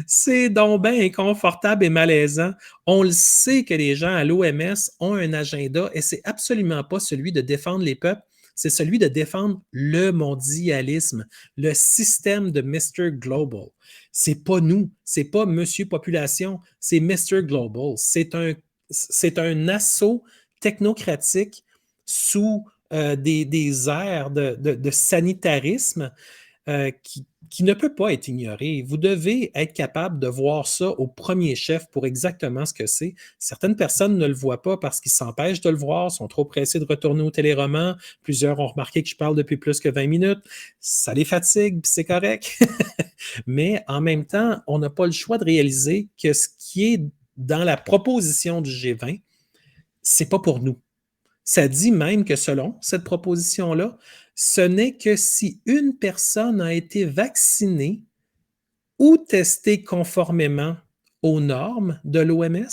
C'est donc bien inconfortable et malaisant. On le sait que les gens à l'OMS ont un agenda et c'est absolument pas celui de défendre les peuples, c'est celui de défendre le mondialisme, le système de Mr. Global. C'est pas nous, c'est pas Monsieur Population, c'est Mr. Global. C'est un assaut technocratique sous des airs de sanitarisme qui ne peut pas être ignoré. Vous devez être capable de voir ça au premier chef pour exactement ce que c'est. Certaines personnes ne le voient pas parce qu'ils s'empêchent de le voir, sont trop pressés de retourner au téléromans. Plusieurs ont remarqué que je parle depuis plus que 20 minutes. Ça les fatigue, puis c'est correct. Mais en même temps, on n'a pas le choix de réaliser que ce qui est dans la proposition du G20, c'est pas pour nous. Ça dit même que selon cette proposition-là, ce n'est que si une personne a été vaccinée ou testée conformément aux normes de l'OMS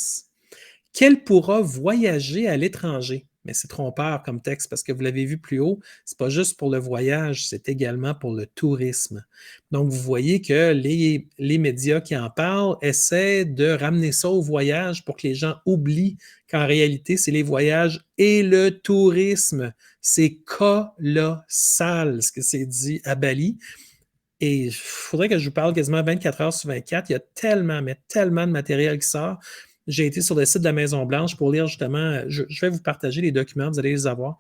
qu'elle pourra voyager à l'étranger. Mais c'est trompeur comme texte parce que vous l'avez vu plus haut, c'est pas juste pour le voyage, c'est également pour le tourisme. Donc, vous voyez que les médias qui en parlent essaient de ramener ça au voyage pour que les gens oublient qu'en réalité, c'est les voyages et le tourisme. C'est colossal ce que c'est dit à Bali. Et il faudrait que je vous parle quasiment 24 heures sur 24. Il y a tellement, mais tellement de matériel qui sort. J'ai été sur le site de la Maison-Blanche pour lire justement, je vais vous partager les documents, vous allez les avoir.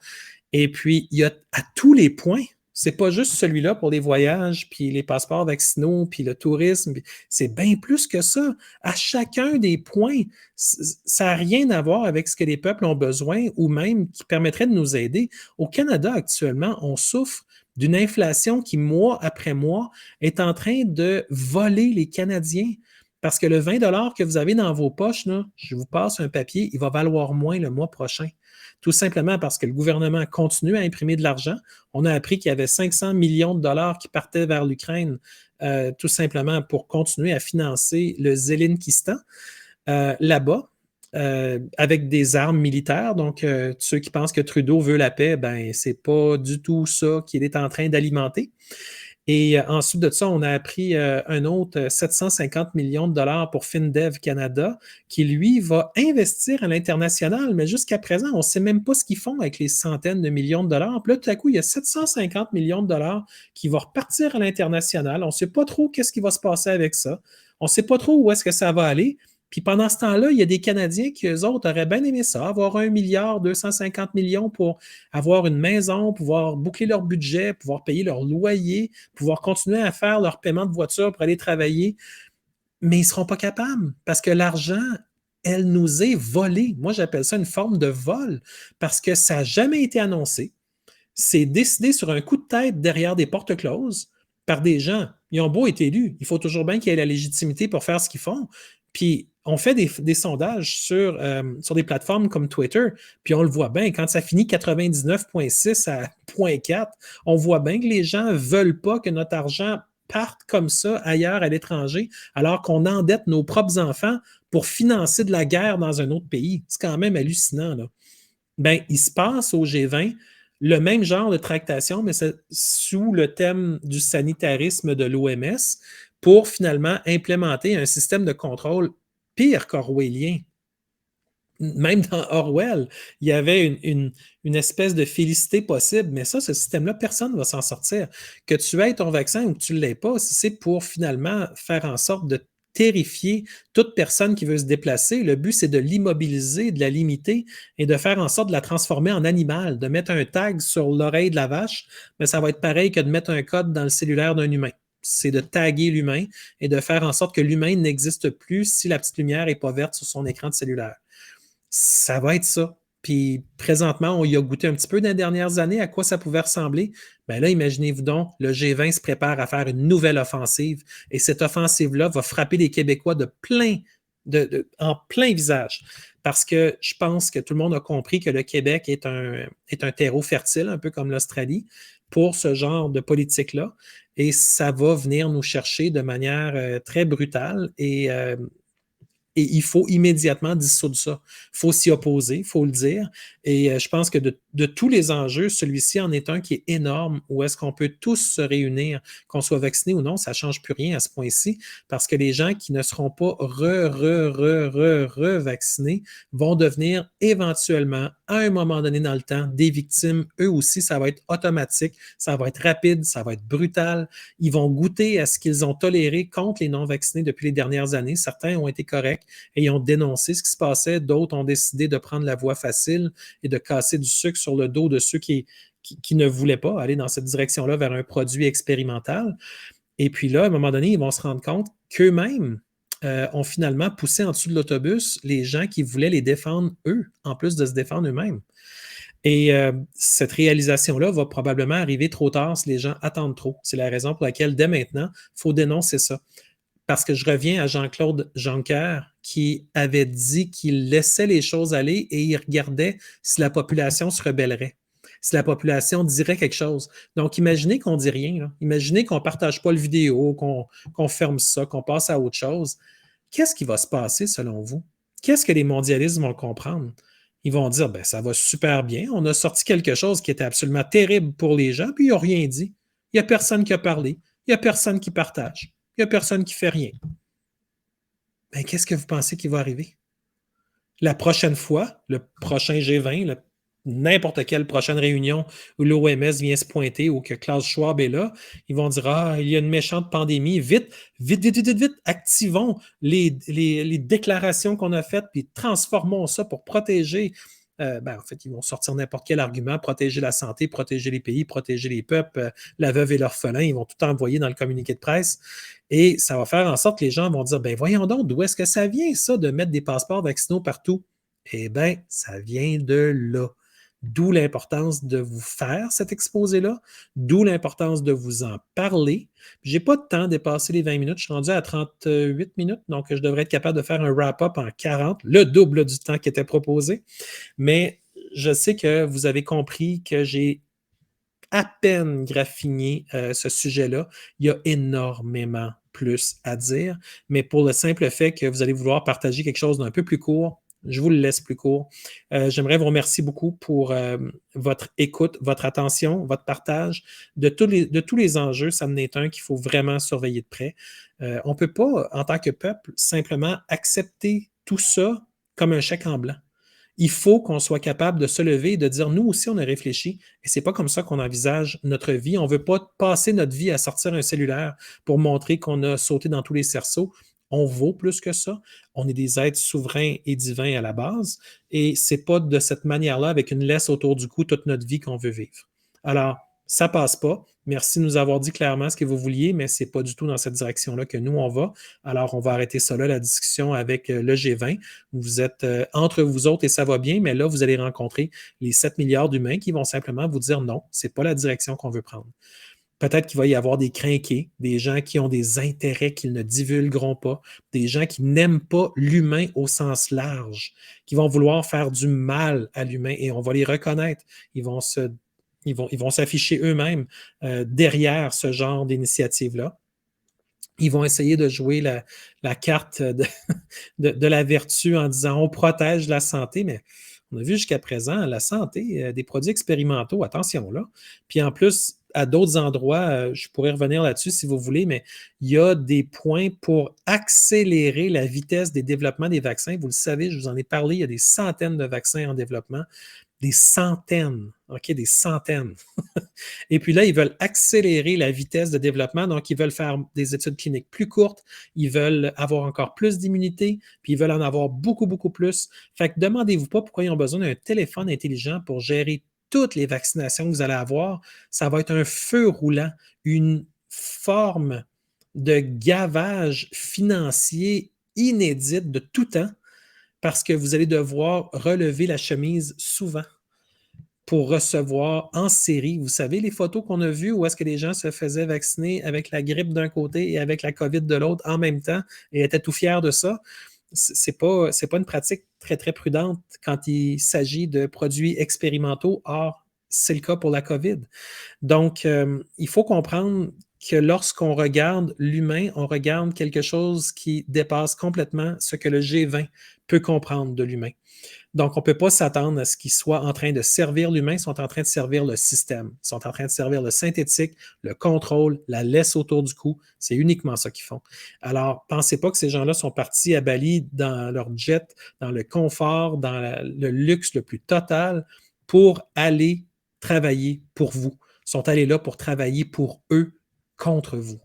Et puis, il y a à tous les points, c'est pas juste celui-là pour les voyages, puis les passeports vaccinaux, puis le tourisme, c'est bien plus que ça. À chacun des points, ça n'a rien à voir avec ce que les peuples ont besoin ou même qui permettrait de nous aider. Au Canada, actuellement, on souffre d'une inflation qui, mois après mois, est en train de voler les Canadiens. Parce que le 20 que vous avez dans vos poches, là, je vous passe un papier, il va valoir moins le mois prochain. Tout simplement parce que le gouvernement continue à imprimer de l'argent. On a appris qu'il y avait 500 millions de dollars qui partaient vers l'Ukraine, tout simplement pour continuer à financer le Zelensky là-bas, avec des armes militaires. Donc, ceux qui pensent que Trudeau veut la paix, ben, c'est pas du tout ça qu'il est en train d'alimenter. Et ensuite de ça, on a appris un autre 750 millions de dollars pour FinDev Canada, qui, lui, va investir à l'international, mais jusqu'à présent, on ne sait même pas ce qu'ils font avec les centaines de millions de dollars. Puis là, tout à coup, il y a 750 millions de dollars qui vont repartir à l'international. On ne sait pas trop qu'est-ce qui va se passer avec ça. On ne sait pas trop où est-ce que ça va aller, Puis pendant ce temps-là, il y a des Canadiens qui, eux autres, auraient bien aimé ça, avoir 1,250 milliard pour avoir une maison, pouvoir boucler leur budget, pouvoir payer leur loyer, pouvoir continuer à faire leur paiement de voiture pour aller travailler. Mais ils ne seront pas capables parce que l'argent, elle nous est volée. Moi, j'appelle ça une forme de vol parce que ça n'a jamais été annoncé. C'est décidé sur un coup de tête derrière des portes closes par des gens. Ils ont beau être élus, il faut toujours bien qu'il y ait la légitimité pour faire ce qu'ils font. Puis on fait des sondages sur des plateformes comme Twitter, puis on le voit bien, quand ça finit 99,6 à 0,4, on voit bien que les gens ne veulent pas que notre argent parte comme ça ailleurs à l'étranger, alors qu'on endette nos propres enfants pour financer de la guerre dans un autre pays. C'est quand même hallucinant, là. Ben, il se passe au G20 le même genre de tractation, mais c'est sous le thème du sanitarisme de l'OMS pour finalement implémenter un système de contrôle pire qu'orwellien. Même dans Orwell, il y avait une espèce de félicité possible, mais ça, ce système-là, personne ne va s'en sortir. Que tu aies ton vaccin ou que tu ne l'aies pas, si c'est pour finalement faire en sorte de terrifier toute personne qui veut se déplacer. Le but, c'est de l'immobiliser, de la limiter et de faire en sorte de la transformer en animal, de mettre un tag sur l'oreille de la vache, mais ça va être pareil que de mettre un code dans le cellulaire d'un humain. C'est de taguer l'humain et de faire en sorte que l'humain n'existe plus si la petite lumière n'est pas verte sur son écran de cellulaire. Ça va être ça. Puis présentement, on y a goûté un petit peu dans les dernières années à quoi ça pouvait ressembler. Bien là, imaginez-vous donc, le G20 se prépare à faire une nouvelle offensive et cette offensive-là va frapper les Québécois en plein visage. Parce que je pense que tout le monde a compris que le Québec est un terreau fertile, un peu comme l'Australie, pour ce genre de politique-là. Et ça va venir nous chercher de manière très brutale et il faut immédiatement dissoudre ça. Il faut s'y opposer, il faut le dire. Et je pense que de tous les enjeux, celui-ci en est un qui est énorme, où est-ce qu'on peut tous se réunir, qu'on soit vacciné ou non, ça ne change plus rien à ce point-ci, parce que les gens qui ne seront pas revaccinés vont devenir éventuellement, à un moment donné dans le temps, des victimes. Eux aussi, ça va être automatique, ça va être rapide, ça va être brutal. Ils vont goûter à ce qu'ils ont toléré contre les non-vaccinés depuis les dernières années. Certains ont été corrects et ils ont dénoncé ce qui se passait. D'autres ont décidé de prendre la voie facile et de casser du sucre sur le dos de ceux qui ne voulaient pas aller dans cette direction-là vers un produit expérimental. Et puis là, à un moment donné, ils vont se rendre compte qu'eux-mêmes ont finalement poussé en dessous de l'autobus les gens qui voulaient les défendre eux, en plus de se défendre eux-mêmes. Et cette réalisation-là va probablement arriver trop tard si les gens attendent trop. C'est la raison pour laquelle, dès maintenant, il faut dénoncer ça. Parce que je reviens à Jean-Claude Juncker qui avait dit qu'il laissait les choses aller et il regardait si la population se rebellerait, si la population dirait quelque chose. Donc, imaginez qu'on ne dit rien. Là. Imaginez qu'on ne partage pas le vidéo, qu'on ferme ça, qu'on passe à autre chose. Qu'est-ce qui va se passer selon vous? Qu'est-ce que les mondialistes vont comprendre? Ils vont dire, ben, ça va super bien. On a sorti quelque chose qui était absolument terrible pour les gens, puis ils n'ont rien dit. Il n'y a personne qui a parlé. Il n'y a personne qui partage. Il n'y a personne qui fait rien. Ben, qu'est-ce que vous pensez qui va arriver? La prochaine fois, le prochain G20, n'importe quelle prochaine réunion où l'OMS vient se pointer ou que Klaus Schwab est là, ils vont dire, ah, il y a une méchante pandémie, vite, vite, vite, vite, vite, activons les déclarations qu'on a faites, puis transformons ça pour protéger. En fait, ils vont sortir n'importe quel argument, protéger la santé, protéger les pays, protéger les peuples, la veuve et l'orphelin, ils vont tout envoyer dans le communiqué de presse. Et ça va faire en sorte que les gens vont dire, ben voyons donc, d'où est-ce que ça vient, ça, de mettre des passeports vaccinaux partout? Eh bien, ça vient de là. D'où l'importance de vous faire cet exposé-là, d'où l'importance de vous en parler. Je n'ai pas de temps dépasser les 20 minutes, je suis rendu à 38 minutes, donc je devrais être capable de faire un wrap-up en 40, le double du temps qui était proposé. Mais je sais que vous avez compris que j'ai à peine graffiné ce sujet-là. Il y a énormément plus à dire, mais pour le simple fait que vous allez vouloir partager quelque chose d'un peu plus court, je vous le laisse plus court. J'aimerais vous remercier beaucoup pour votre écoute, votre attention, votre partage de tous les enjeux. Ça en est un qu'il faut vraiment surveiller de près. On ne peut pas, en tant que peuple, simplement accepter tout ça comme un chèque en blanc. Il faut qu'on soit capable de se lever et de dire, nous aussi, on a réfléchi et c'est pas comme ça qu'on envisage notre vie. On veut pas passer notre vie à sortir un cellulaire pour montrer qu'on a sauté dans tous les cerceaux. On vaut plus que ça. On est des êtres souverains et divins à la base, et c'est pas de cette manière-là, avec une laisse autour du cou, toute notre vie qu'on veut vivre. Alors, ça passe pas. Merci de nous avoir dit clairement ce que vous vouliez, mais c'est pas du tout dans cette direction-là que nous, on va. Alors, on va arrêter ça là, la discussion avec le G20. Vous êtes entre vous autres et ça va bien, mais là, vous allez rencontrer les 7 milliards d'humains qui vont simplement vous dire non, c'est pas la direction qu'on veut prendre. Peut-être qu'il va y avoir des crinqués, des gens qui ont des intérêts qu'ils ne divulgueront pas, des gens qui n'aiment pas l'humain au sens large, qui vont vouloir faire du mal à l'humain et on va les reconnaître. Ils vont s'afficher eux-mêmes derrière ce genre d'initiative-là. Ils vont essayer de jouer la carte de la vertu en disant on protège la santé, mais on a vu jusqu'à présent la santé, des produits expérimentaux, attention là. Puis en plus, à d'autres endroits, je pourrais revenir là-dessus si vous voulez, mais il y a des points pour accélérer la vitesse des développements des vaccins. Vous le savez, je vous en ai parlé, il y a des centaines de vaccins en développement. Des centaines, OK, des centaines. Et puis là, ils veulent accélérer la vitesse de développement, donc ils veulent faire des études cliniques plus courtes, ils veulent avoir encore plus d'immunité, puis ils veulent en avoir beaucoup, beaucoup plus. Fait que demandez-vous pas pourquoi ils ont besoin d'un téléphone intelligent pour gérer toutes les vaccinations que vous allez avoir. Ça va être un feu roulant, une forme de gavage financier inédite de tout temps parce que vous allez devoir relever la chemise souvent pour recevoir en série. Vous savez, les photos qu'on a vues où est-ce que les gens se faisaient vacciner avec la grippe d'un côté et avec la COVID de l'autre en même temps et étaient tout fiers de ça. C'est pas une pratique très, très prudente quand il s'agit de produits expérimentaux. Or, c'est le cas pour la COVID. Donc, il faut comprendre que lorsqu'on regarde l'humain, on regarde quelque chose qui dépasse complètement ce que le G20 peut comprendre de l'humain. Donc, on ne peut pas s'attendre à ce qu'ils soient en train de servir l'humain, ils sont en train de servir le système. Ils sont en train de servir le synthétique, le contrôle, la laisse autour du cou. C'est uniquement ça qu'ils font. Alors, pensez pas que ces gens-là sont partis à Bali dans leur jet, dans le confort, dans le luxe le plus total pour aller travailler pour vous. Ils sont allés là pour travailler pour eux contre vous.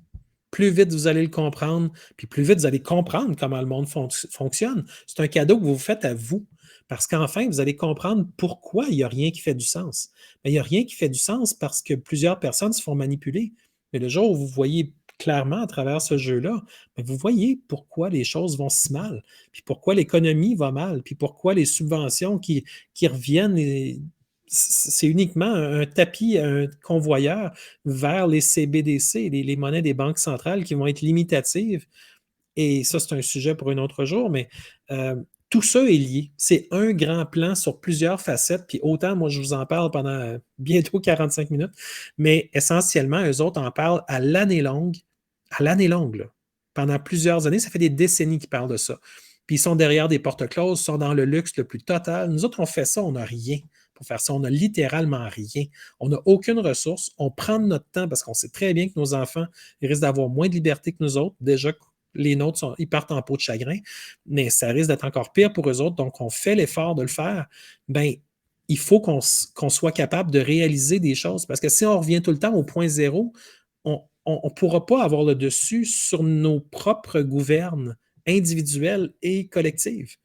Plus vite vous allez le comprendre, puis plus vite vous allez comprendre comment le monde fonctionne. C'est un cadeau que vous vous faites à vous. Parce qu'enfin, vous allez comprendre pourquoi il n'y a rien qui fait du sens. Mais il n'y a rien qui fait du sens parce que plusieurs personnes se font manipuler. Mais le jour où vous voyez clairement à travers ce jeu-là, vous voyez pourquoi les choses vont si mal, puis pourquoi l'économie va mal, puis pourquoi les subventions qui reviennent, c'est uniquement un tapis, un convoyeur vers les CBDC, les monnaies des banques centrales qui vont être limitatives. Et ça, c'est un sujet pour un autre jour, mais tout ça est lié. C'est un grand plan sur plusieurs facettes, puis autant, moi, je vous en parle pendant bientôt 45 minutes, mais essentiellement, eux autres en parlent à l'année longue, là. Pendant plusieurs années, ça fait des décennies qu'ils parlent de ça. Puis ils sont derrière des portes closes, ils sont dans le luxe le plus total. Nous autres, on fait ça, on n'a rien pour faire ça. On n'a littéralement rien. On n'a aucune ressource. On prend de notre temps parce qu'on sait très bien que nos enfants ils risquent d'avoir moins de liberté que nous autres. Déjà, les nôtres, ils partent en peau de chagrin, mais ça risque d'être encore pire pour eux autres. Donc, on fait l'effort de le faire. Ben, il faut qu'on soit capable de réaliser des choses parce que si on revient tout le temps au point zéro, on ne pourra pas avoir le dessus sur nos propres gouvernes individuelles et collectives.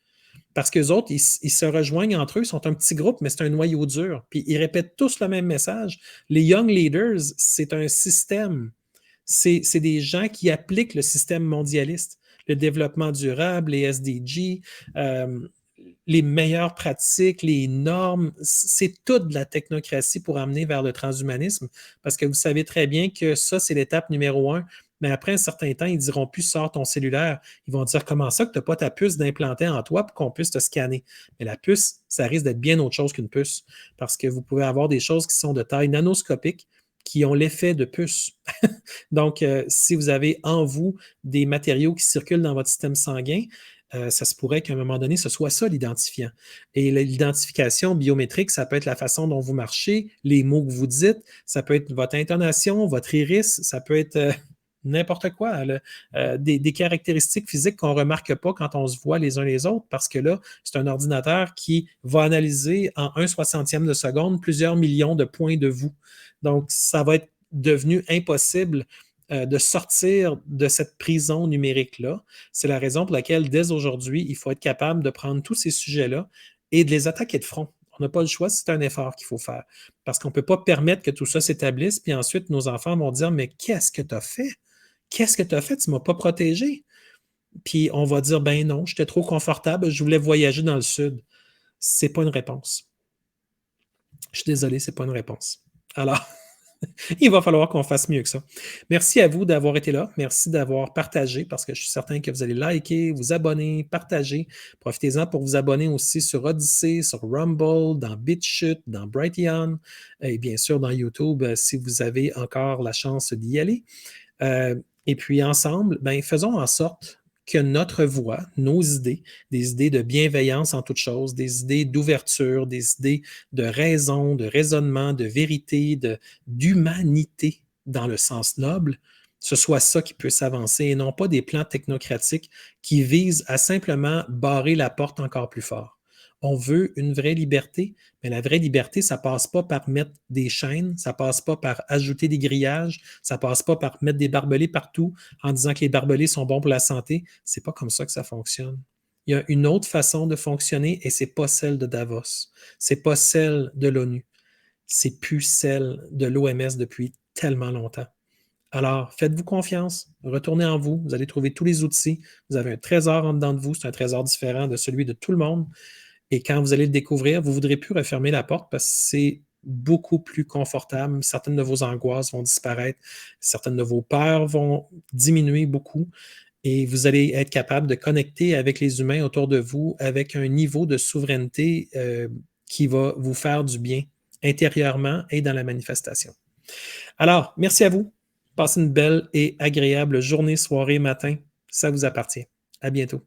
Parce qu'eux autres, ils se rejoignent entre eux, ils sont un petit groupe, mais c'est un noyau dur. Puis ils répètent tous le même message. Les Young Leaders, c'est un système. C'est des gens qui appliquent le système mondialiste, le développement durable, les SDG, les meilleures pratiques, les normes. C'est toute de la technocratie pour amener vers le transhumanisme. Parce que vous savez très bien que ça, c'est l'étape numéro 1. Mais après un certain temps, ils ne diront plus sors ton cellulaire. Ils vont dire comment ça que tu n'as pas ta puce d'implanter en toi pour qu'on puisse te scanner. Mais la puce, ça risque d'être bien autre chose qu'une puce. Parce que vous pouvez avoir des choses qui sont de taille nanoscopique qui ont l'effet de puce. Donc, si vous avez en vous des matériaux qui circulent dans votre système sanguin, ça se pourrait qu'à un moment donné, ce soit ça l'identifiant. Et l'identification biométrique, ça peut être la façon dont vous marchez, les mots que vous dites, ça peut être votre intonation, votre iris, ça peut être n'importe quoi, des caractéristiques physiques qu'on ne remarque pas quand on se voit les uns les autres, parce que là, c'est un ordinateur qui va analyser en 1/60e de seconde plusieurs millions de points de vous. Donc, ça va être devenu impossible de sortir de cette prison numérique-là. C'est la raison pour laquelle, dès aujourd'hui, il faut être capable de prendre tous ces sujets-là et de les attaquer de front. On n'a pas le choix, c'est un effort qu'il faut faire. Parce qu'on ne peut pas permettre que tout ça s'établisse, puis ensuite, nos enfants vont dire, mais qu'est-ce que tu as fait? Qu'est-ce que tu as fait? Tu ne m'as pas protégé. Puis on va dire, ben non, j'étais trop confortable, je voulais voyager dans le sud. C'est pas une réponse. Je suis désolé, c'est pas une réponse. Alors, il va falloir qu'on fasse mieux que ça. Merci à vous d'avoir été là. Merci d'avoir partagé parce que je suis certain que vous allez liker, vous abonner, partager. Profitez-en pour vous abonner aussi sur Odyssey, sur Rumble, dans BitChute, dans Brighteon et bien sûr dans YouTube si vous avez encore la chance d'y aller. Et puis ensemble, ben, faisons en sorte que notre voix, nos idées, des idées de bienveillance en toute chose, des idées d'ouverture, des idées de raison, de raisonnement, de vérité, d'humanité dans le sens noble, ce soit ça qui puisse avancer et non pas des plans technocratiques qui visent à simplement barrer la porte encore plus fort. On veut une vraie liberté, mais la vraie liberté, ça passe pas par mettre des chaînes, ça passe pas par ajouter des grillages, ça passe pas par mettre des barbelés partout en disant que les barbelés sont bons pour la santé. C'est pas comme ça que ça fonctionne. Il y a une autre façon de fonctionner et c'est pas celle de Davos. C'est pas celle de l'ONU. C'est plus celle de l'OMS depuis tellement longtemps. Alors, faites-vous confiance, retournez en vous, vous allez trouver tous les outils, vous avez un trésor en dedans de vous, c'est un trésor différent de celui de tout le monde. Et quand vous allez le découvrir, vous ne voudrez plus refermer la porte parce que c'est beaucoup plus confortable. Certaines de vos angoisses vont disparaître, certaines de vos peurs vont diminuer beaucoup et vous allez être capable de connecter avec les humains autour de vous avec un niveau de souveraineté qui va vous faire du bien intérieurement et dans la manifestation. Alors, merci à vous. Passez une belle et agréable journée, soirée, matin. Ça vous appartient. À bientôt.